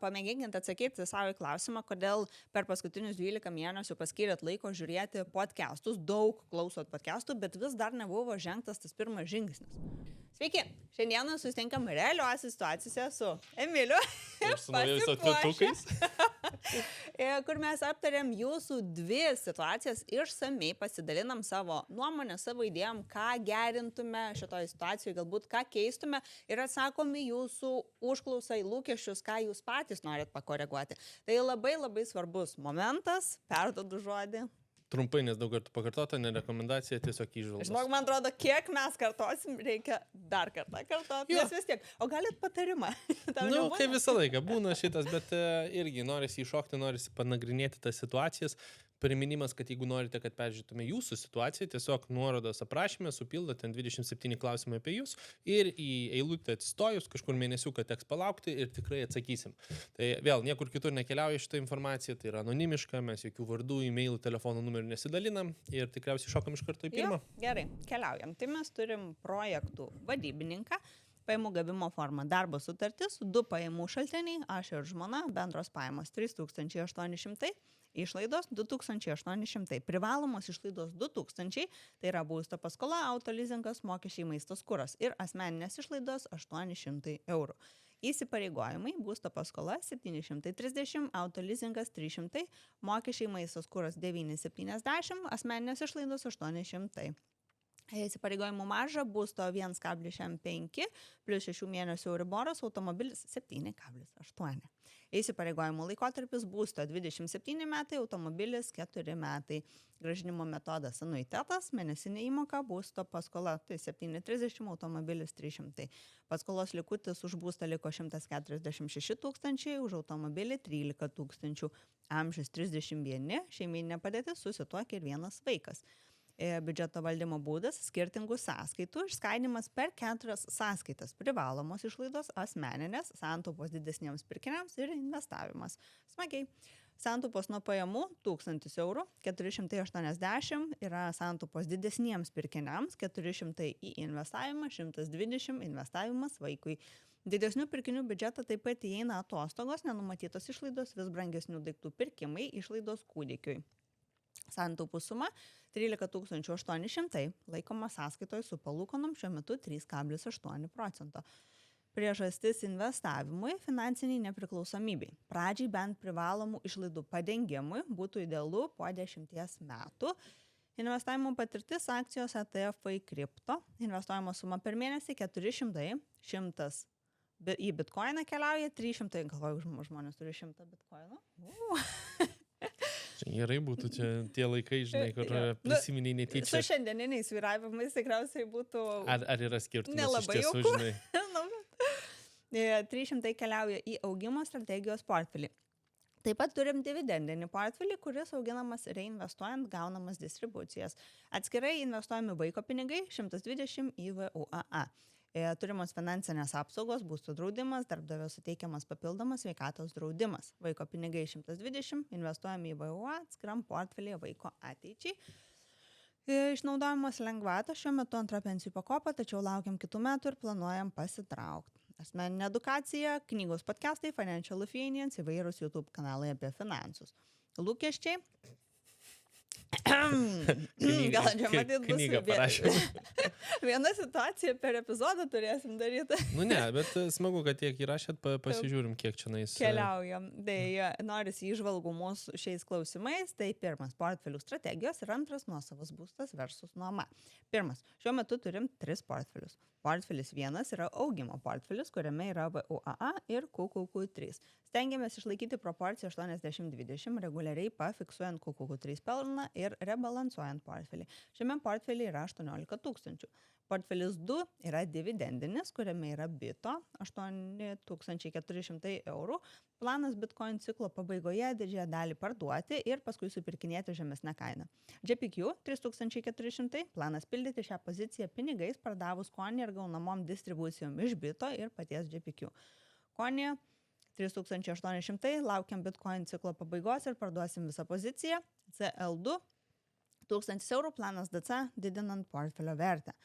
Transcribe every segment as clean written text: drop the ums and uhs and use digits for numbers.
pamėginkite atsakyti savo į klausimą, kodėl per paskutinius 12 mėnesių paskyrėt laiko žiūrėti podcastus, daug klausot podcastų, bet vis dar nebuvo žengtas tas pirmas žingsnis. Sveiki, šiandieną susitinkam realiuose situacijose su Emiliu. Ir su naujais atvitukais. Kur mes aptarėm jūsų dvi situacijas, išsamei pasidalinam savo nuomonę, savo idėjom, ką gerintume šitoje situacijoje, galbūt ką keistume ir atsakomi jūsų užklausai, lūkesčius, ką jūs patys norit pakoreguoti. Tai labai labai svarbus momentas, perduodu žodį. Trumpai, nes daug kartų pakartota, ne rekomendacija, tiesiog įžvalgos. Žinok, man atrodo, kiek mes kartosim, reikia dar kartą kartoti, nes vis tiek. O galit patarimą? Kai visą laiką būna šitas, bet irgi norisi įšokti, norisi panagrinėti tas situacijas. Priminimas, kad jeigu norite, kad peržiūrėtume jūsų situaciją, tiesiog nuorodos aprašyme supildote ten 27 klausimai apie jūs ir į eilutę atsistojus kažkur mėnesiuką teks palaukti ir tikrai atsakysim. Tai vėl niekur kitur nekeliauja šitą informaciją, tai yra anonimiška, mes jokių vardų, e-mailų, telefono numerių nesidalinam ir tikriausiai šokam iš karto į pirmą. Gerai, keliaujam. Tai mes turim projektų vadybininką, pajamų gavimo forma darbo sutartis, 2 pajamų šaltiniai, aš ir žmona, bendros pajamos 3800, išlaidos 2800, privalomos išlaidos 2000, tai yra būsto paskola, autolizingas, mokesčiai, maistas, kuras ir asmeninės išlaidos 800 eurų. Įsipareigojimai, būsto paskola 730, autolizingas 300, mokesčiai, maistas, kuras 970, asmeninės išlaidos 800. Įsipareigojimų marža, būsto 1,5 plus 6 mėnesių euriboras, automobilis 7,8. Įsipareigojimų laikotarpis, būsto 27 metai, automobilis 4 metai. Grąžinimo metodas anuitetas, mėnesinė įmoka, būsto paskola, tai 730, automobilis 300. Paskolos likutis už būstą liko 146 tūkstančiai, už automobilį 13 tūkstančių. Amžius 31, šeiminė padėtis, susituokia ir vienas vaikas. Biudžeto valdymo būdas, skirtingų sąskaitų, išskaidimas per 4 sąskaitas, privalomos išlaidos, asmeninės, santaupos didesniems pirkiniams ir investavimas. Smagiai. Santaupos nuo pajamų 1000 eurų, 480 yra santaupos didesniems pirkiniams, 400 į investavimą, 120 investavimas vaikui. Didesnių pirkinių biudžetą taip pat įeina atostogos, nenumatytos išlaidos, vis brangesnių daiktų pirkimai, išlaidos kūdikiui. Santaupų suma 13 800, laikoma sąskaitoje su palūkanom šiuo metu 3,8%. Priežastis investavimui, finansiniai nepriklausomybei. Pradžiai bent privalomų išlaidų padengimui būtų idealu po 10 metų. Investavimo patirtis akcijos ETF kripto. Investuojama suma per mėnesį 400, 100 į bitkoiną keliauja, 300, galvoju, žmonės turi 100 bitkoinų. Gerai būtų čia tie laikai, žinai, kur prisiminiai netyčia. Su šiandieniniais svyravimais tikriausiai būtų... Ar yra skirtumas nelabai iš tiesų, žinai? 300 keliauja į augimo strategijos portfelį. Taip pat turim dividendinį portfelį, kuris auginamas reinvestuojant gaunamas distribucijas. Atskirai investuojami vaiko pinigai 120 į VUAA. Turimos finansinės apsaugos, būstų draudimas, darbdavio suteikiamas papildomas sveikatos draudimas. Vaiko pinigai 120, investuojami į VUA, atskiram portfelį vaiko ateičiai. Išnaudojimas lengvatas šiuo metu antra pensijų pakopa, tačiau laukiam kitų metų ir planuojam pasitraukti. Asmeninė edukacija, knygos podcastai, Financial Opinions, įvairūs YouTube kanalai apie finansus. Lūkesčiai. Gal čia matyt bus viena situacija per epizodą turėsim daryti. Ne, bet smagu, kad tiek įrašėt, pasižiūrim, kiek čia nais. Keliaujam. Tai norisi įžvalgų mūsų šiais klausimais. Tai pirmas, portfelių strategijos ir antras, nuosavas būstas versus nuoma. Pirmas, šiuo metu turim 3 portfelius. Portfelis 1 yra augimo portfelis, kuriame yra VUAA ir QQQ3. Stengiamės išlaikyti proporciją 80-20, reguliariai pafiksuojant QQQ3 pelną ir rebalansuojant portfelį. Šiame portfelį yra 18 tūkstančių. Portfelis 2 yra dividendinis, kuriame yra bito 8400 eurų. Planas Bitcoin ciklo pabaigoje didžiąją dalį parduoti ir paskui supirkinėti žemesnę kainą. JPQ 3400, planas pildyti šią poziciją pinigais pardavus Konį ir gaunamom distribucijom iš bito ir paties JPQ. Konį 3800, laukiam Bitcoin ciklo pabaigos ir parduosim visą poziciją. CL2 1000 eurų, planas DC didinant portfelio vertę.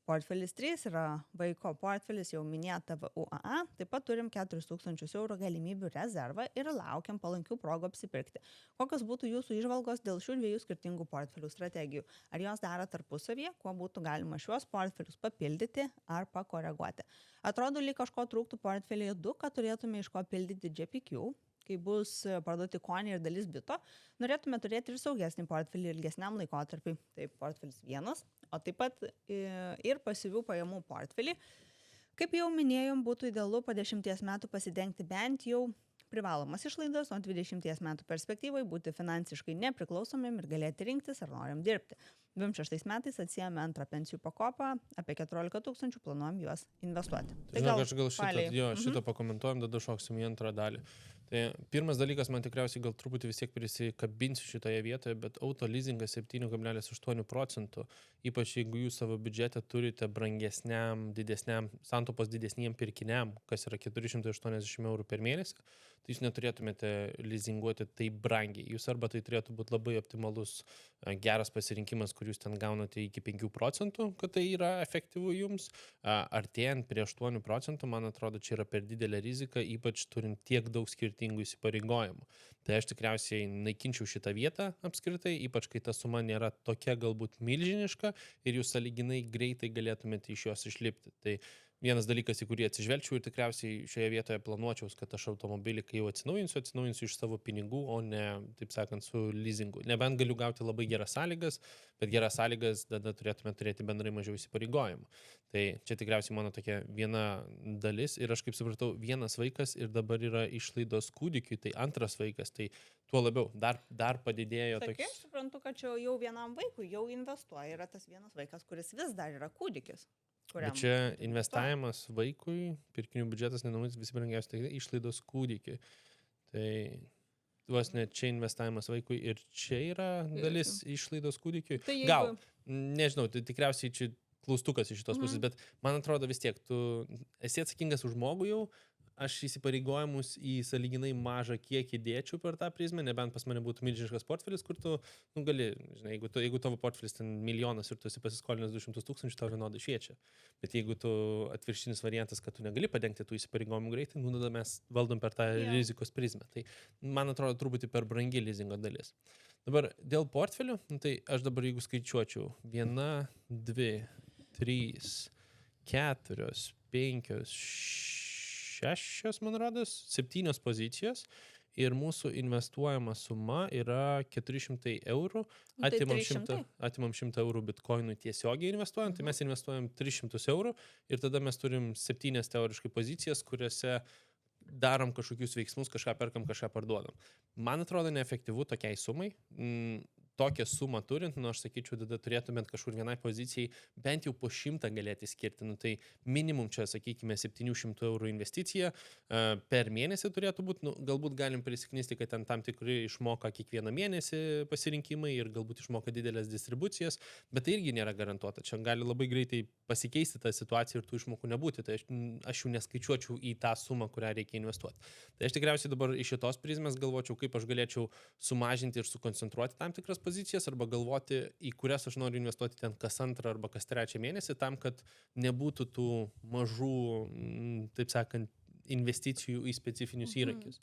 portfelis 3 yra vaiko portfelis, jau minėta VUAA, taip pat turim 4000 eurų galimybių rezervą ir laukiam palankių progų apsipirkti. Kokios būtų jūsų įžvalgos dėl šių dviejų skirtingų portfelių strategijų? Ar jos dera tarpusavyje, kuo būtų galima šiuos portfelius papildyti ar pakoreguoti? Atrodo, lyg kažko trūktų portfelyje 2, kad turėtume iš ko pildyti JPQ, kai bus parduoti koniai ir dalis bito, norėtume turėti ir saugesnį portfelį ilgesniam laikotarpiui, tai portfelis 1, o taip pat ir pasyvių pajamų portfelį. Kaip jau minėjom, būtų idealu po 10 metų pasidengti bent jau privalomas išlaidas, o 20 metų perspektyvai būti finansiškai nepriklausomim ir galėti rinktis, ar norim dirbti. 26 metais atsijame antrą pensijų pakopą, apie 14 000 planuojam juos investuoti. Tai gal šitą pakomentuojam, tada šoksim į antrą dalį. Tai pirmas dalykas, man tikriausiai gal truputį vis tiek prisikabinsiu šitoje vietoje, bet auto leasingas 7,8%, ypač jeigu jūs savo biudžetą turite brangesniam, didesniam, santopos didesniam pirkiniam, kas yra 480 eurų per mėnesį, tai jūs neturėtumėte leasinguoti taip brangiai. Jūs arba tai turėtų būti labai optimalus, geras pasirinkimas, kur jūs ten gaunate iki 5%, kad tai yra efektyvu jums. Artėjant prie 8%, man atrodo, čia yra per didelė rizika, ypač turint tiek daug skirtingų įsipareigojimų. Tai aš tikriausiai naikinčiau šitą vietą apskritai, ypač kai ta suma nėra tokia galbūt milžiniška ir jūs sąlyginai greitai galėtumėte iš jos išlipti. Tai vienas dalykas, į kurį atsižvelgčiau ir tikriausiai šioje vietoje planuočiaus, kad aš automobilį, kai jau atsinaujinsiu iš savo pinigų, o ne, taip sakant, su leasingu. Nebent galiu gauti labai geras sąlygas, bet geras sąlygas tada turėtume turėti bendrai mažiau įsipareigojimų. Tai čia tikriausiai mano tokia viena dalis ir aš kaip supratau, vienas vaikas ir dabar yra išlaidos kūdikiui, tai antras vaikas, tai tuo labiau dar padidėjo. Sakai, aš suprantu, kad čia jau vienam vaikui jau investuoja, yra tas vienas vaikas, kuris vis dar yra kūdikis. Bet čia investavimas vaikui, pirkinių biudžetas nenumatytas visi brangiausi, tai išlaidos kūdikiui. Tai vos ne čia investavimas vaikui ir čia yra dalis išlaidos kūdikiui. Tai jeigu... Gal, nežinau, tai tikriausiai čia klaustukas iš šitos pusės, bet man atrodo vis tiek, tu esi atsakingas už žmogų jau, aš įsipareigojimus į sąlyginai mažą kiekį dėčiau per tą prizmę, nebent pas mane būtų milžiniškas portfelis, kur tu gali, žinai, jeigu tavo portfelis ten milijonas ir tu esi pasiskolinęs 200 000, tau vienodai šviečia. Bet jeigu tu atvirkštinis variantas, kad tu negali padengti tų įsipareigojimų greitai, tada mes valdom per tą rizikos prizmę. Tai man atrodo truputį per brangi leasingo dalis. Dabar dėl portfelių, tai aš dabar jeigu skaičiuočiau 1, 2, 3, 4, 5, 6, man rodos, 7 pozicijos ir mūsų investuojama suma yra 400 eurų, atimam 100 eurų bitkoinų tiesiogiai investuojant, tai mes investuojam 300 eurų ir tada mes turim 7 teoriškai pozicijas, kuriuose darom kažkokius veiksmus, kažką perkam, kažką parduodam. Man atrodo neefektyvu tokiai sumai. Tokią sumą turint, aš sakyčiau, tada turėtumėt kažkur vienai pozicijai bent jau po 100 galėti skirti. Tai minimum čia, sakykime, 700 eurų investicija per mėnesį turėtų būti. Galbūt galim prisiknisti, kad ten tam tikrai išmoka kiekvieną mėnesį pasirinkimai ir galbūt išmoka didelės distribucijas, bet tai irgi nėra garantuota. Čia gali labai greitai pasikeisti tą situaciją ir tų išmokų nebūti. Tai aš jų neskaičiuočiau į tą sumą, kurią reikia investuoti. Tai aš tikriausiai dabar iš šitos prizmės galvočiau, kaip aš galėčiau sumažinti ir sukoncentruoti tam tikras pozicijas arba galvoti, į kurias aš noriu investuoti ten kas antrą arba kas trečią mėnesį, tam, kad nebūtų tų mažų, taip sakant, investicijų į specifinius įrankius.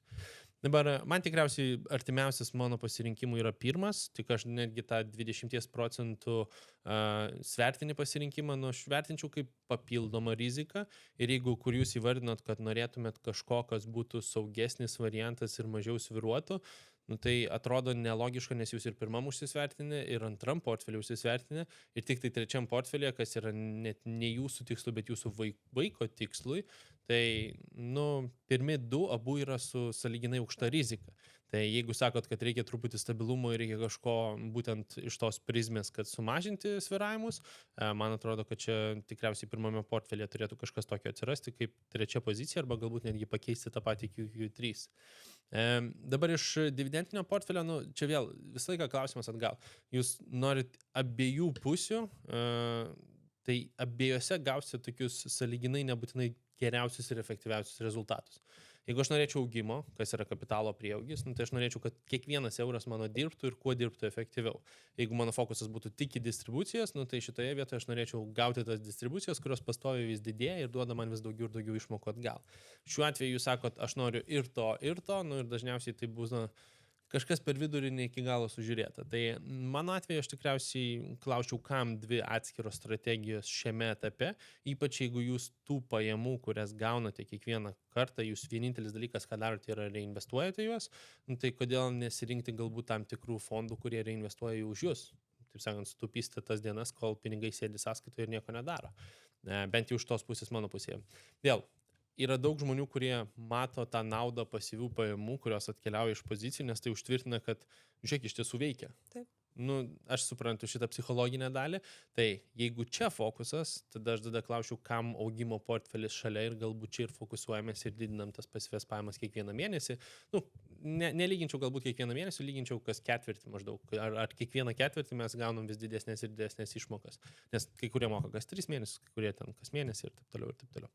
Dabar man tikriausiai artimiausias mano pasirinkimų yra pirmas, tik aš netgi tą 20% svertinį pasirinkimą aš vertinčiau kaip papildomą riziką ir jeigu kur jūs įvardinot, kad norėtumėt kažko, kas būtų saugesnis variantas ir mažiau sviruotų, tai atrodo nelogiška, nes jūs ir pirmam užsisvertinę, ir antram portfelį užsisvertinę, ir tik tai trečiam portfelį, kas yra net ne jūsų tikslu, bet jūsų vaiko tikslui, tai, pirmi 2 abu yra su sąlyginai aukšta rizika. Tai jeigu sakot, kad reikia truputį stabilumo ir reikia kažko būtent iš tos prizmės, kad sumažinti sviravimus, man atrodo, kad čia tikriausiai pirmame portfelėje turėtų kažkas tokio atsirasti, kaip trečia pozicija, arba galbūt netgi pakeisti tą patį QQ3. Dabar iš dividendinio portfelio, čia vėl visą laiką klausimas atgal. Jūs norit abiejų pusių, tai abiejose gausite tokius sąlyginai nebūtinai geriausius ir efektyviausius rezultatus. Jeigu aš norėčiau augimo, kas yra kapitalo prieaugis, tai aš norėčiau, kad kiekvienas euras mano dirbtų ir kuo dirbtų efektyviau. Jeigu mano fokusas būtų tik į distribucijas, tai šitoje vietoje aš norėčiau gauti tas distribucijas, kurios pastoviai vis didėja ir duoda man vis daugiau ir daugiau išmokų atgal. Šiuo atveju jūs sakot, aš noriu ir to, ir dažniausiai tai bus kažkas per vidurį ne iki galo sužiūrėta. Tai mano atveju aš tikriausiai klausčiau, kam dvi atskiros strategijos šiame etape, ypač jeigu jūs tų pajamų, kurias gaunate kiekvieną kartą, jūs vienintelis dalykas, ką darote, yra reinvestuojate juos, tai kodėl nesirinkti galbūt tam tikrų fondų, kurie reinvestuoja už jūs. Taip sakant, sutaupysite tas dienas, kol pinigai sėdi sąskaitoje ir nieko nedaro. Bent jau iš tos pusės mano pusėje. Vėl. Yra daug žmonių, kurie mato tą naudą pasyvių pajamų, kurios atkeliauja iš pozicijų, nes tai užtvirtina, kad, žiūrėk, iš tiesų veikia. Taip. Aš suprantu šitą psichologinę dalį, tai jeigu čia fokusas, tada aš klausiu, kam augimo portfelis šalia ir galbūt čia ir fokusuojamės ir didinam tas pasyvias pajamas kiekvieną mėnesį. Nelyginčiau galbūt kiekvieną mėnesį, lyginčiau kas ketvirtį maždaug. Ar kiekvieną ketvirtį mes gaunam vis didesnės ir didesnės išmokas. Nes kai kurie moka kas 3 mėnesius, kai kurie ten kas mėnesį ir taip toliau ir taip toliau.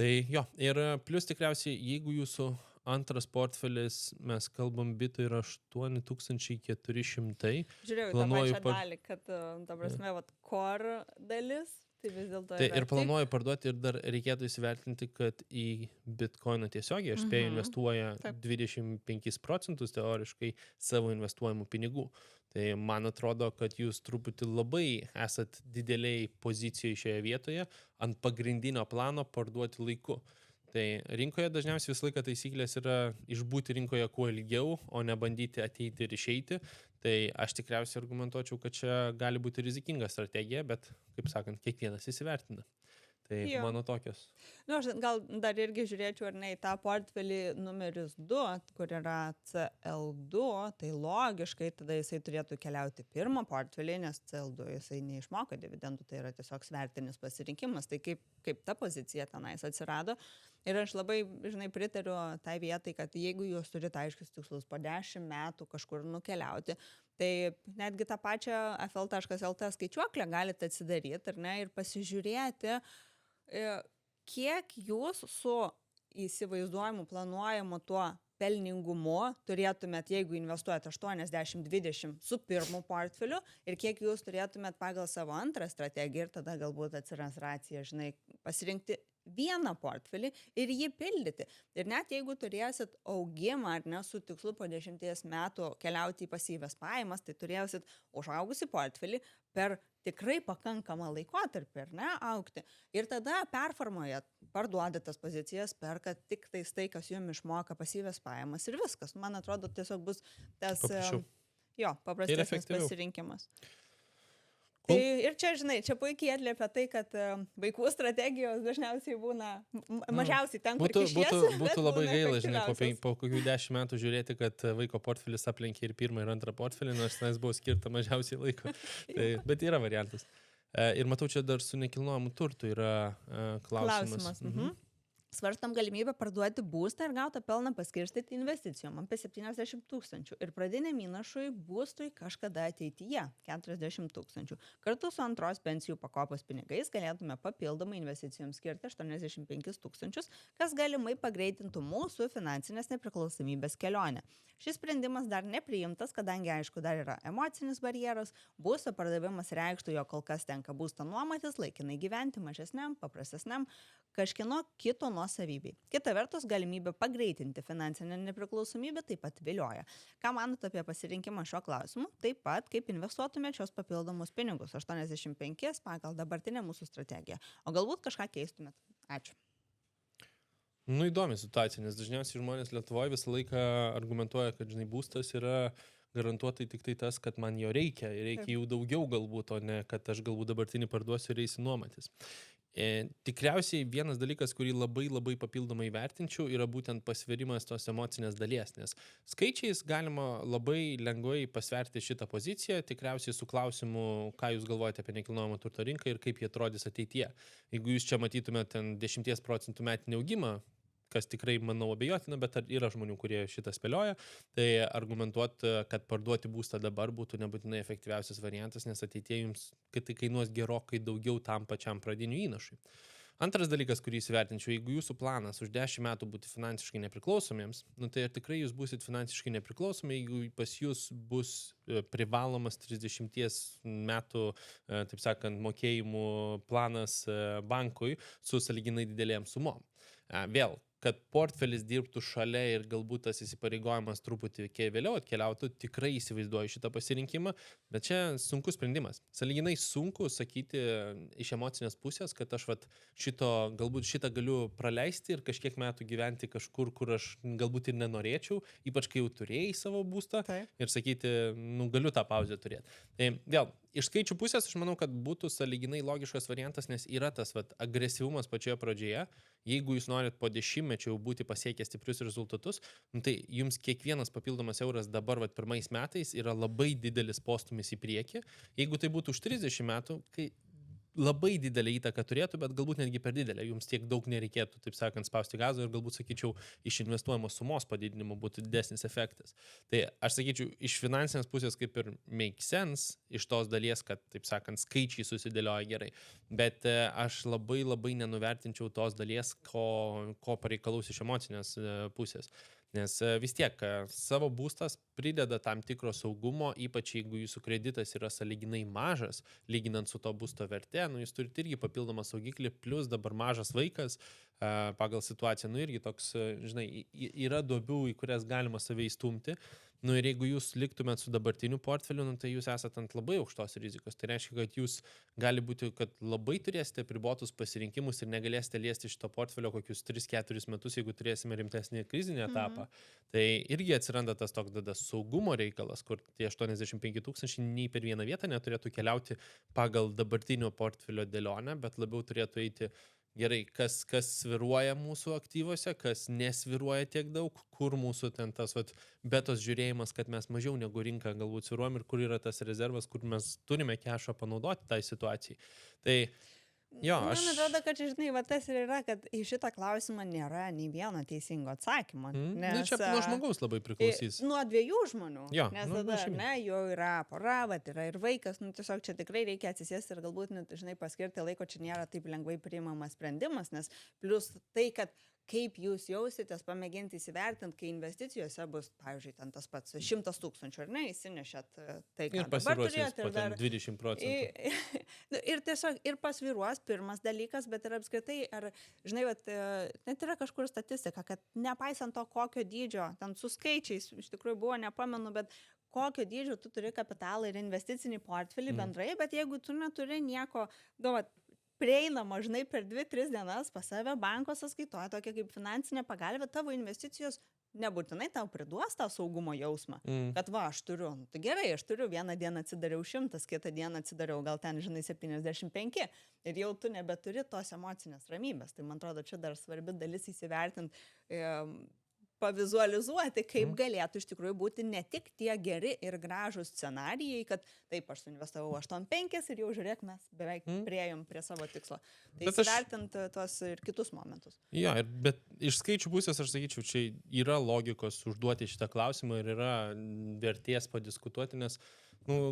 Tai jo, ir plus tikriausiai, jeigu jūsų antras portfelis, mes kalbam bitų yra 8400. Žiūrėjau, tą pačią dalį, kad, ta prasme, core dalis, tai vis dėlto tai ir planuoju parduoti ir dar reikėtų įsivertinti, kad į bitcoiną tiesiogiai, aš spėju, investuoja 25% teoriškai savo investuojamų pinigų. Tai man atrodo, kad jūs truputį labai esat dideliai pozicijoje šioje vietoje ant pagrindinio plano parduoti laiku. Tai rinkoje dažniausiai visą laiką taisyklės yra išbūti rinkoje kuo ilgiau, o ne bandyti ateiti ir išeiti. Tai aš tikriausiai argumentuočiau, kad čia gali būti rizikinga strategija, bet, kaip sakant, kiekvienas įsivertina. Tai mano tokios. Aš gal dar irgi žiūrėčiau ar ne į tą portfelį numeris 2, kur yra CL2, tai logiškai tada jisai turėtų keliauti pirmą portfelį, nes CL2 jisai neišmoka dividendų, tai yra tiesiog svertinis pasirinkimas, tai kaip ta pozicija tenais atsirado. Ir aš labai, pritariu tai vietai, kad jeigu jūs turite aiškius tikslus po 10 metų kažkur nukeliauti, tai netgi tą pačią FL.lt skaičiuoklę galite atsidaryti ir pasižiūrėti, kiek jūs su įsivaizduojamu, planuojamu tuo pelningumu turėtumėt, jeigu investuojate 80-20 su pirmu portfeliu ir kiek jūs turėtumėt pagal savo antrą strategiją ir tada galbūt atsiras racija, pasirinkti vieną portfelį ir jį pildyti. Ir net jeigu turėsit augimą ar ne su tikslu po 10 metų keliauti į pasyvias pajamas, tai turėsit užaugusį portfelį per tikrai pakankamą laikotarpį, ar ne, augti. Ir tada performuojat, parduodat tas pozicijas, perkat tik tai, kas jums išmoka pasyvias pajamas ir viskas. Man atrodo, tiesiog bus tas paprastesnis pasirinkimas. Tai ir čia, čia puikiai atliepia tai, kad vaikų strategijos dažniausiai būna mažiausiai ten, kur kišiesi. Būtų labai gaila, po kokių 10 metų žiūrėti, kad vaiko portfelis aplenkė ir pirmą ir antrą portfelį, nors tenais buvo skirta mažiausiai laiko. Bet yra variantas. Ir matau, čia dar su nekilnojamu turtu yra klausimas. Svarstam galimybę parduoti būstą ir gautą pelną paskirstyti investicijom apie 70 000 ir pradiniam įnašui būstui kažkada ateityje 40 000. Kartu su antros pensijų pakopos pinigais galėtume papildomai investicijoms skirti 85 000, kas galimai pagreitintų mūsų finansinės nepriklausomybės kelionę. Šis sprendimas dar nepriimtas, kadangi aišku dar yra emocinis barjeras, būsto pardavimas reikštų, jog kol kas tenka būstą nuomotis, laikinai gyventi mažesniam, paprastesniam, kažkieno kito nuosavybei. Kita vertus, galimybė pagreitinti finansinę nepriklausomybę taip pat vilioja. Ką manote apie pasirinkimą šio klausimu? Taip pat, kaip investuotumėte šios papildomus pinigus, 85 pagal dabartinę mūsų strategiją. O galbūt kažką keistumėt. Ačiū. Įdomi situacija, nes dažniausiai žmonės Lietuvoje visą laiką argumentuoja, kad būstas yra garantuotai tik tai tas, kad man jo reikia ir reikia jų daugiau galbūt, o ne kad aš galbūt dabartinį parduosiu ir eisiu nuomotis. Tikriausiai vienas dalykas, kurį labai papildomai vertinčiau, yra būtent pasverimas tos emocinės dalies, nes skaičiais galima labai lengvai pasverti šitą poziciją, tikriausiai su klausimu, ką jūs galvojate apie nekilnojamo turto rinką ir kaip jie atrodys ateityje. Jeigu jūs čia matytumėte 10% metinį augimą, kas tikrai, manau, abejotina, bet yra žmonių, kurie šitą spėlioja, tai argumentuoti, kad parduoti būstą dabar būtų nebūtinai efektyviausias variantas, nes ateityje jums tai kainuos gerokai daugiau tam pačiam pradinių įnašui. Antras dalykas, kurį įsivertinčiau, jeigu jūsų planas už 10 metų būti finansiškai nepriklausomiems, tai ar tikrai jūs būsit finansiškai nepriklausomi, jeigu pas jūs bus privalomas 30 metų, taip sakant, mokėjimų planas bankui su sąlyginai didelėm sumom. Vėl, kad portfelis dirbtų šalia ir galbūt tas įsipareigojimas truputį vėliau atkeliautų, tikrai įsivaizduoju šitą pasirinkimą, bet čia sunkus sprendimas. Sąlyginai sunku sakyti iš emocinės pusės, kad aš galbūt šitą galiu praleisti ir kažkiek metų gyventi kažkur, kur aš galbūt ir nenorėčiau, ypač kai jau turėjai savo būstą. Taip. Ir sakyti, galiu tą pauzę turėti. Tai vėl, iš skaičių pusės aš manau, kad būtų sąlyginai logiškas variantas, nes yra tas agresyvumas pačioje pradžioje. Jeigu jūs norit po 10 jau būti pasiekę stiprius rezultatus, tai jums kiekvienas papildomas euras dabar pirmais metais yra labai didelis postumis į priekį. Jeigu tai būtų už 30 metų, kai labai didelį įtaką turėtų, bet galbūt netgi per didelę. Jums tiek daug nereikėtų, taip sakant, spausti gazo ir galbūt, sakyčiau, iš investuojamos sumos padidinimo būtų didesnis efektas. Tai aš sakyčiau, iš finansinės pusės kaip ir make sense, iš tos dalies, kad, taip sakant, skaičiai susidėlioja gerai. Bet aš labai nenuvertinčiau tos dalies, ko pareikalaus iš emocinės pusės. Nes vis tiek savo būstas prideda tam tikro saugumo, ypač jeigu jūsų kreditas yra sąlyginai mažas, lyginant su to būsto verte, jūs turite irgi papildomą saugiklį, plus dabar mažas vaikas pagal situaciją, irgi toks, žinai, yra duobių, į kurias galima save įstumti. Ir jeigu jūs liktumėt su dabartiniu portfeliu, tai jūs esate ant labai aukštos rizikos. Tai reiškia, kad jūs gali būti, kad labai turėsite pribotus pasirinkimus ir negalėsite liesti šito portfelio kokius 3-4 metus, jeigu turėsime rimtesnį krizinį etapą. Tai irgi atsiranda tas toks saugumo reikalas, kur tie 85 000 nei per vieną vietą neturėtų keliauti pagal dabartinio portfelio dėlionę, bet labiau turėtų eiti gerai, kas sviruoja mūsų aktyvose, kas nesviruoja tiek daug, kur mūsų ten tas betos žiūrėjimas, kad mes mažiau negu rinka galbūt sviruojam ir kur yra tas rezervas, kur mes turime kešą panaudoti tai situacijai. Tai jo, Man atrodo, kad žinai, tas ir yra, kad į šitą klausimą nėra nei vieno teisingo atsakymo. Nes, čia nuo žmogaus labai priklausys. Nuo 2 žmonių. Jo, nes tada, jau yra pora, yra ir vaikas, tiesiog čia tikrai reikia atsisėsti ir galbūt, žinai, paskirti laiko, čia nėra taip lengvai priimamas sprendimas, nes plus tai, kad kaip jūs jausitės, pamėginti įsivertinti, kai investicijose bus, pavyzdžiui, ten tas pats 100 000, ar ne, įsinešėt tai, ką dabar turėjote. Ir pasiruosit 20%. Ir tiesiog, ir pasviruos, pirmas dalykas, bet ir apskritai, ar, žinai, net yra kažkur statistika, kad nepaisant to, kokio dydžio, ten su skaičiais, iš tikrųjų buvo, nepamenu, bet kokio dydžio tu turi kapitalą ir investicinį portfelį bendrai, bet jeigu tu neturi nieko, prieinama, žinai, per 2-3 dienas pas save banko sąskaitoje, tokia kaip finansinė pagalbė, tavo investicijos nebūtinai tau priduos tą saugumo jausmą, kad aš turiu, tai gerai, aš turiu, vieną dieną atsidariau 100, kitą dieną atsidariau gal ten, žinai, 75 ir jau tu nebeturi tos emocinės ramybės. Tai man atrodo, čia dar svarbi dalis įsivertinti, pavizualizuoti, kaip galėtų iš tikrųjų būti ne tik tie geri ir gražūs scenarijai, kad taip, aš suinvestavau 8-5 ir jau žiūrėk, mes beveik priejom prie savo tikslo. Tai įsivertinti tuos ir kitus momentus. Jo, bet iš skaičių pusės aš sakyčiau, čia yra logikos užduoti šitą klausimą ir yra vertės padiskutuoti, nes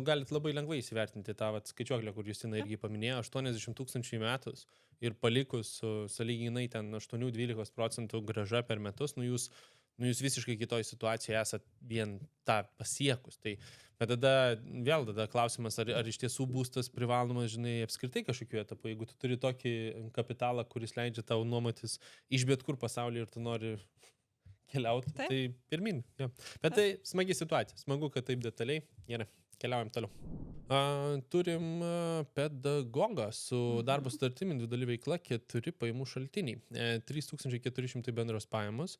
galit labai lengvai įsivertinti tą skaičiuoklę, kur Justina irgi paminėjo, 80 000 metus ir palikus sąlyginai ten 8-12% grąža per metus, jūs visiškai kitoj situacijoje esat vien tą pasiekus. Tai, bet tada klausimas, ar iš tiesų būstas privalomas, žinai, apskritai kažkokiu etapu, jeigu tu turi tokį kapitalą, kuris leidžia tau nuomotis iš bet kur pasaulyje ir tu nori keliauti, tai pirmin. Ja. Bet tai smagi situacija, smagu, kad taip detaliai. Gerai, keliaujam toliau. Turim pedagogą su darbo sutartimi, individuali veikla, 4 pajamų šaltiniai. 3400 bendros pajamos,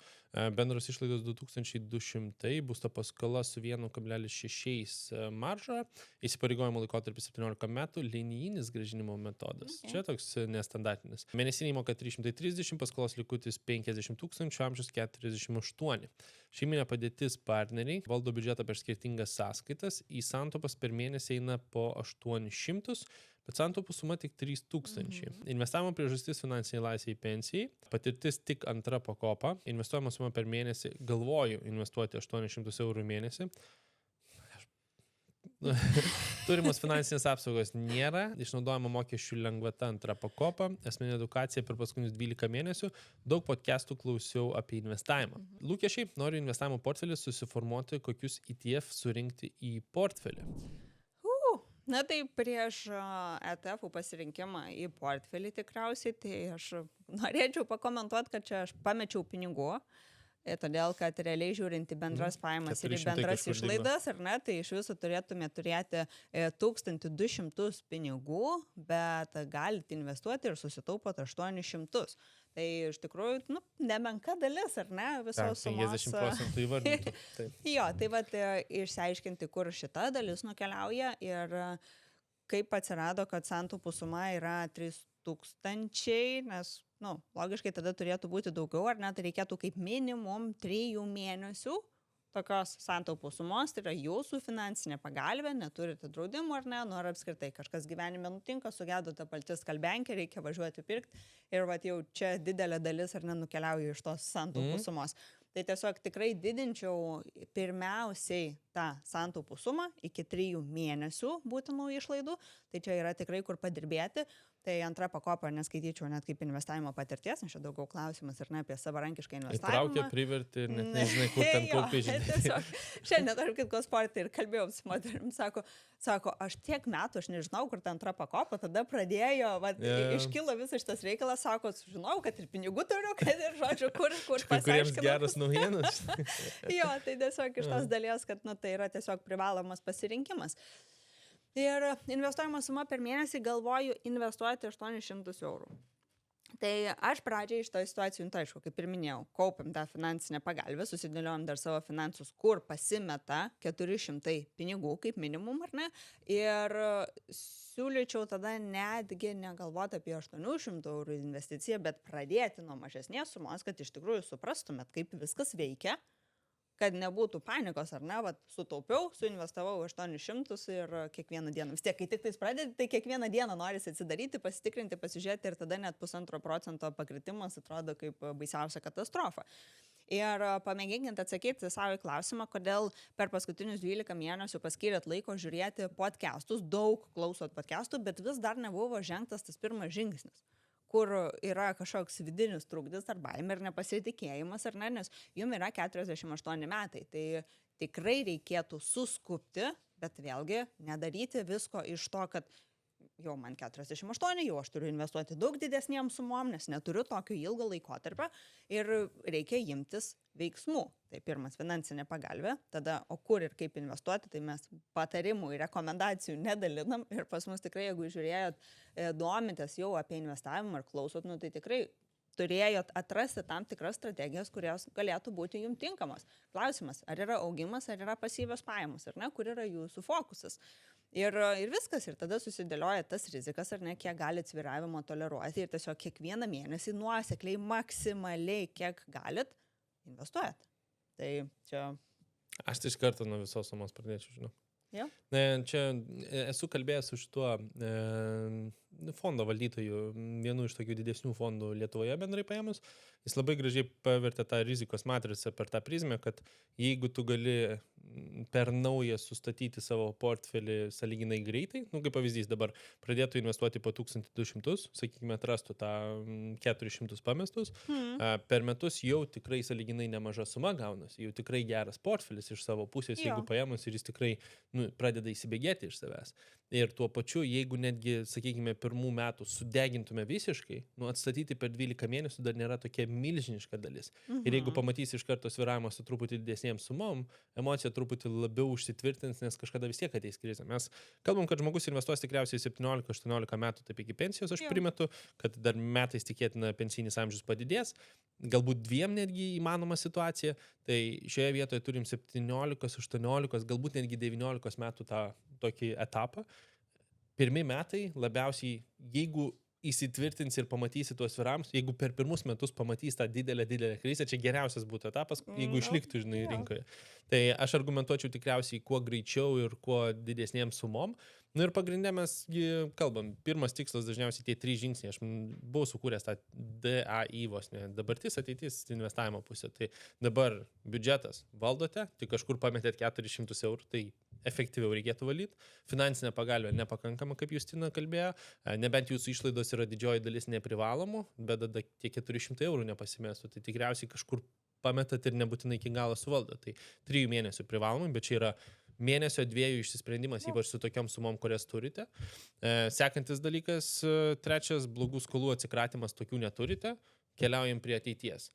bendros išlaidos 2200, būsto paskola su 1,6 marža, įsipareigojimo laikotarpis 17 metų, linijinis grąžinimo metodas. Čia toks nestandartinis. Mėnesinė įmoka 330, paskolos likutis 50 000, amžius 48. Šeiminė padėtis partneriai valdo biudžetą per skirtingas sąskaitas, į santaupas per mėnesį eina po 800, bet santaupų suma tik 3000. Investavimo priežastis finansiniai laisvai pensijai, patirtis tik antra pakopa, investuojama suma per mėnesį, galvoju investuoti 800 eurų mėnesį. Turimos finansinės apsaugos nėra, išnaudojimo mokesčių lengvata antra pakopa, asmeninė edukacija per paskutinius 12 mėnesių, daug podcastų klausiau apie investavimą. Lūkesčiai, noriu investavimo portfelį susiformuoti, kokius ETF surinkti į portfelį. Na tai prieš ETF pasirinkimą į portfelį tikriausiai, tai aš norėčiau pakomentuoti, kad čia aš pamečiau pinigų, todėl kad realiai žiūrint į bendras pajamas ir į bendras išlaidas, ar ne, tai iš viso turėtume turėti 1200 pinigų, bet galite investuoti ir susitaupot 800. Tai iš tikrųjų, nemenka dalis, ar ne, visos sumos. 50% įvardintų. Jo, tai vat išsiaiškinti, kur šita dalis nukeliauja ir kaip atsirado, kad santaupų suma yra 3000, nes, logiškai tada turėtų būti daugiau, ar net reikėtų kaip minimum 3 mėnesių tokios santaupų sumos, tai yra jūsų finansinė pagalbė, neturite draudimų ar ne, ar apskritai kažkas gyvenime nutinka, sugedote paltis kalbenkę, reikia važiuoti pirkti ir jau čia didelė dalis ar nenukeliauja iš tos santaupų sumos. Tai tiesiog tikrai didinčiau pirmiausiai tą santaupų sumą iki 3 mėnesių būtinų išlaidų, tai čia yra tikrai kur padirbėti. Tai antra pakopa neskaityčiau net kaip investavimo patirties, nes čia daugiau klausimas ir ne apie savarankišką investavimą. Įtraukė, privertė ir net nežinai, kur ten kaupiai žinai. Šiandien tarp kitko sportą ir kalbėjau su moterim, sako, aš tiek metų, aš nežinau, kur ta antra pakopa, tada pradėjo, iškilo visas šitas reikalas, sako, žinau, kad ir pinigų turiu, kad ir žodžiu, kur pasiaiškinau. Kuriems geras naujienas. Jo, tai tiesiog iš tos dalies, kad tai yra tiesiog privalomas pasirinkimas. Ir investuojama suma per mėnesį galvoju investuoti 800 eurų. Tai aš pradžiai iš to situacijų, aišku, kaip ir minėjau, kaupiam tą finansinę pagalbę, susidėliojam dar savo finansus, kur pasimeta 400 pinigų kaip minimum, ar ne? Ir siūlyčiau tada netgi negalvoti apie 800 eurų investiciją, bet pradėti nuo mažesnės sumos, kad iš tikrųjų suprastumėt, kaip viskas veikia, kad nebūtų panikos, ar ne, sutaupiau, suinvestavau 800 ir kiekvieną dieną. Vis tiek, kai tik tais pradedi, tai kiekvieną dieną norisi atsidaryti, pasitikrinti, pasižiūrėti ir tada net 1,5% pakritimas atrodo kaip baisiausia katastrofa. Ir pamėginkint atsakyti savo į klausimą, kodėl per paskutinius 12 mėnesių paskyrėt laiko žiūrėti podcastus, daug klausot podcastų, bet vis dar nebuvo žengtas tas pirmas žingsnis, kur yra kažkoks vidinis trukdis ar baimė ir nepasitikėjimas, ar ne, nes jums yra 48 metai, tai tikrai reikėtų suskupti, bet vėlgi nedaryti visko iš to, kad jau man 48, jau aš turiu investuoti daug didesniem sumom, nes neturiu tokio ilgo laikotarpio ir reikia imtis veiksmų. Tai pirmas finansinė pagalbė, tada o kur ir kaip investuoti, tai mes patarimų ir rekomendacijų nedalinam ir pas mus tikrai, jeigu žiūrėjot, domitės jau apie investavimą ar klausot, tai tikrai turėjot atrasti tam tikras strategijas, kurios galėtų būti jums tinkamos. Klausimas, ar yra augimas, ar yra pasyvios pajamos, ar ne, kur yra jūsų fokusas. Ir viskas, ir tada susidėlioja tas rizikas, ar ne, kiek galit svyravimo toleruoti ir tiesiog kiekvieną mėnesį nuosekliai, maksimaliai, kiek galit, investuojat. Tai čia... Aš tai iš karto nuo visos sumos pradėčiau, žinau. Jo? Čia esu kalbėjęs su šituo fondo valdytoju, vienu iš tokių didesnių fondų Lietuvoje bendrai paėmus. Jis labai gražiai pavertė tą rizikos matricą per tą prizmę, kad jeigu tu gali per naują sustatyti savo portfelį sąlyginai greitai, kaip pavyzdys dabar pradėtų investuoti po 1200, sakykime, atrastų tą 400 pamestus, per metus jau tikrai sąlyginai nemaža suma gaunasi, jau tikrai geras portfelis iš savo pusės, jeigu paėmus ir jis tikrai pradeda įsibėgėti iš savęs. Ir tuo pačiu, jeigu netgi, sakykime, pirmų metų sudegintume visiškai, atstatyti per 12 mėnesių dar nėra tokia milžiniška dalis. Ir jeigu pamatysi iš karto svyravimą su truputį didesnėm sumom, emocija truputį labiau užsitvirtins, nes kažkada vis tiek ateis krizė. Mes kalbam, kad žmogus investuos tikriausiai 17-18 metų, taip iki pensijos, aš primetu, kad dar metais tikėtina pensinis amžius padidės, galbūt 2 netgi įmanoma situacija, tai šioje vietoje turim 17-18, galbūt netgi 19 metų tą tokį etapą. Pirmi metai labiausiai, jeigu įsitvirtins ir pamatysi tuos svyravimus, jeigu per pirmus metus pamatys tą didelę krizę, čia geriausias būtų etapas, jeigu išliktų, žinai, rinkoje. Tai aš argumentuočiau tikriausiai kuo greičiau ir kuo didesnėm sumom. Ir pagrindė mes kalbam, pirmas tikslas dažniausiai tie 3 žingsniai. Aš buvau sukūręs tą DAI vos, ne, dabartis, ateitis, investavimo pusė. Tai dabar biudžetas valdote, tai kažkur pametėt 400 eurų, tai efektyviau reikėtų valyti. Finansinė pagalbė nepakankama, kaip Justina kalbėjo. Nebent jūsų išlaidos yra didžioji dalis neprivalomų, bet tada tie 400 eurų nepasimestų. Tai tikriausiai kažkur pametat ir nebūtinai iki galo suvaldo. Tai 3 mėnesių privalomai, bet čia yra mėnesio 2 išsisprendimas, ypač su tokiom sumom, kurias turite. Sekantis dalykas, 3, blogų skolų atsikratymas, tokių neturite. Keliaujam prie ateities.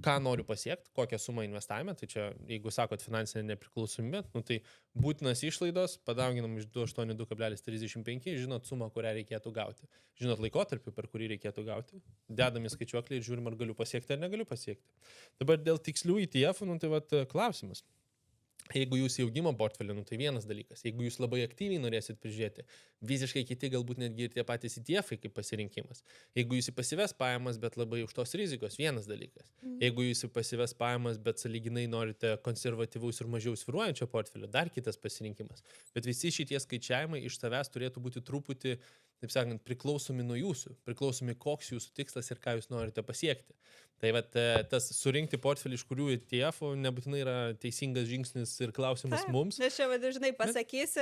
Ką noriu pasiekti, kokią sumą investavime, tai čia, jeigu sakot finansinė nepriklausomybė, tai būtinas išlaidos, padauginam iš 282,35, žinot sumą, kurią reikėtų gauti. Žinot laikotarpį, per kurį reikėtų gauti. Dedam į skaičiuoklį ir žiūrim, ar galiu pasiekti ar negaliu pasiekti. Dabar dėl tikslių ETF, tai vat klausimas. Jeigu jūs į augimo portfelį, tai vienas dalykas. Jeigu jūs labai aktyviai norėsit prižiūrėti, visiškai kiti galbūt netgi ir tie patys ETF kaip pasirinkimas. Jeigu jūs į pasyves pajamas, bet labai už tos rizikos, vienas dalykas. Jeigu jūs į pasyves pajamas, bet sąlyginai norite konservatyvaus ir mažiau svyruojančio portfelio, dar kitas pasirinkimas. Bet visi šitie skaičiavimai iš tavęs turėtų būti truputį, taip sakant, priklausomi nuo jūsų, priklausomi koks jūsų tikslas ir ką jūs norite pasiekti. Tai vat, tas surinkti portfelį, iš kurių ETF nebūtinai yra teisingas žingsnis ir klausimas mums. Nes čia, žinai, pasakysi,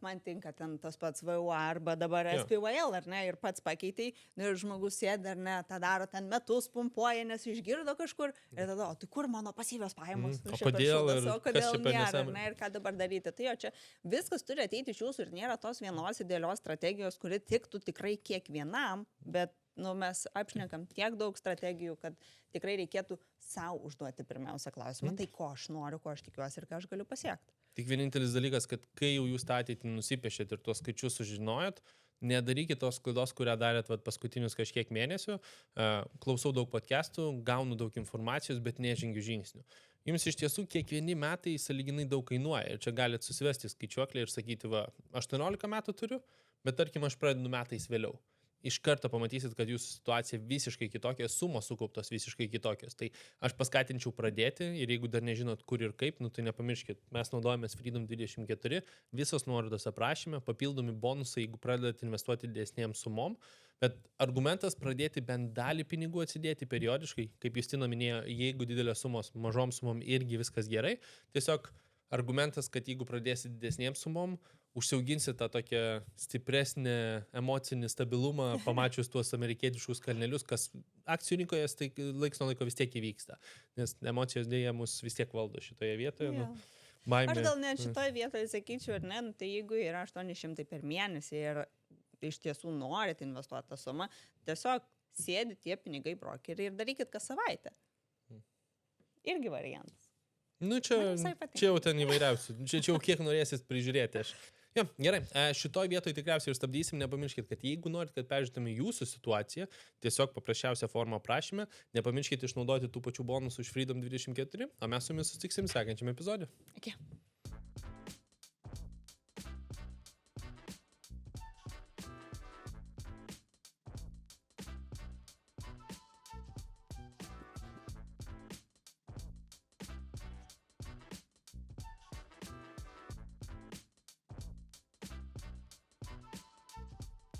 man tinka ten tas pats VUA arba dabar SPVL, ar ne, ir pats pakeitai, ir žmogus sėdi, ar ne, tą daro ten metus, pumpuoja, nes išgirdo kažkur, ir tada, o tai kur mano pasyvios pajamos? O kodėl nėra, ar ne, ir ką dabar daryti? Tai jo, čia viskas turi ateiti iš jūsų ir nėra tos vienos idealios strategijos, kuri tiktų tikrai kiekvienam, bet mes apšnekam tiek daug strategijų, kad tikrai reikėtų savo užduoti pirmiausia klausimą, tai ko aš noriu, ko aš tikiuosi ir ką aš galiu pasiekti. Tik vienintelis dalykas, kad kai jau jūs tą ateitį nusipiešėt ir tuos skaičius sužinojot, nedarykit tos klaidos, kurią darėt paskutinius kažkiek mėnesių. Klausau daug podcastų, gaunu daug informacijos, bet nežengiu žingsnių. Jums iš tiesų kiekvieni metai sąlyginai daug kainuoja. Ir čia galite susivesti skaičiuoklį ir sakyti, 18 metų turiu, bet tarkim aš pradedu metais vėliau. Iš karto pamatysit, kad jūsų situacija visiškai kitokia, sumos sukauptos visiškai kitokios. Tai aš paskatinčiau pradėti ir jeigu dar nežinot kur ir kaip, tai nepamirškit, mes naudojamės Freedom 24, visos nuorodos aprašyme, papildomi bonusai, jeigu pradedat investuoti didesnėm sumom, bet argumentas pradėti bent dalį pinigų atsidėti periodiškai, kaip Justina minėjo, jeigu didelės sumos, mažom sumom irgi viskas gerai, tiesiog argumentas, kad jeigu pradėsit didesnėm sumom, užsiauginsit tą tokią stipresnį emocinį stabilumą, pamačius tuos amerikietiškus kalnelius, kas akcijų rinkoje tai laiks nuo laiko vis tiek įvyksta, nes emocijos dėja mus vis tiek valdo šitoje vietoje. Baimė. Aš gal net šitoje vietoje sakyčiau, ar ne, tai jeigu yra 800 per mėnesį ir iš tiesų norit investuoti tą sumą, tiesiog sėdi tie pinigai brokeriai ir darykit kas savaitę. Irgi variantas. Čia jau ten įvairiausių. Čia jau kiek norėsit prižiūrėti. Jo, gerai, šitoj vietoj tikriausiai ir stabdysim, nepamirškit, kad jeigu norit, kad peržiūrėtume jūsų situaciją, tiesiog paprasčiausią formą aprašyme, nepamirškit išnaudoti tų pačių bonusų iš Freedom 24, o mes su jumis susitiksim sekančiame epizode. Iki.